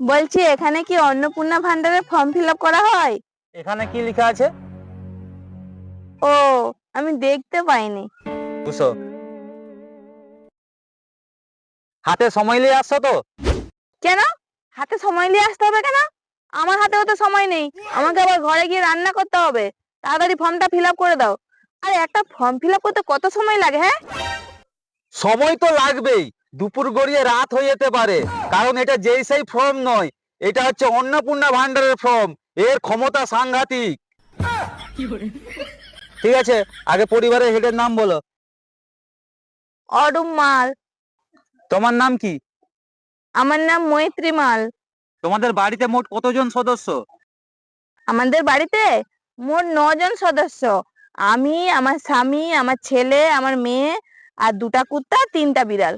বলছি এখানে কি অন্নপূর্ণা ভান্ডারের ফর্ম ফিল আপ করা হয়? এখানে কি লেখা আছে? ও, আমি দেখতে পাইনি। বুঝছো, হাতে সময় নিয়ে আসছো তো? কেন? হাতে সময় নিয়ে আসতে হবে কেন? আমার হাতেও তো সময় নেই, আমাকে আবার ঘরে গিয়ে রান্না করতে হবে। তাড়াতাড়ি ফর্মটা ফিল আপ করে দাও। আরে একটা ফর্ম ফিল আপ করতে কত সময় লাগে? হ্যাঁ, সময় তো লাগবেই, দুপুর গড়িয়ে রাত হয়ে যেতে পারে, কারণ এটা যেই সেই ফর্ম নয়, এটা হচ্ছে অন্নপূর্ণা ভান্ডারের ফর্ম। এর ক্ষমতা সাংঘাতিক। ঠিক আছে, আগে পরিবারের হেডের নাম বলো। অডুম মাল। তোমার নাম কি? আমার নাম মৈত্রী মাল। তোমাদের বাড়িতে মোট কতজন সদস্য? আমাদের বাড়িতে মোট 9 জন সদস্য। আমি, আমার স্বামী, আমার ছেলে, আমার মেয়ে, আর 2টা কুত্তা, 3টা বিড়াল।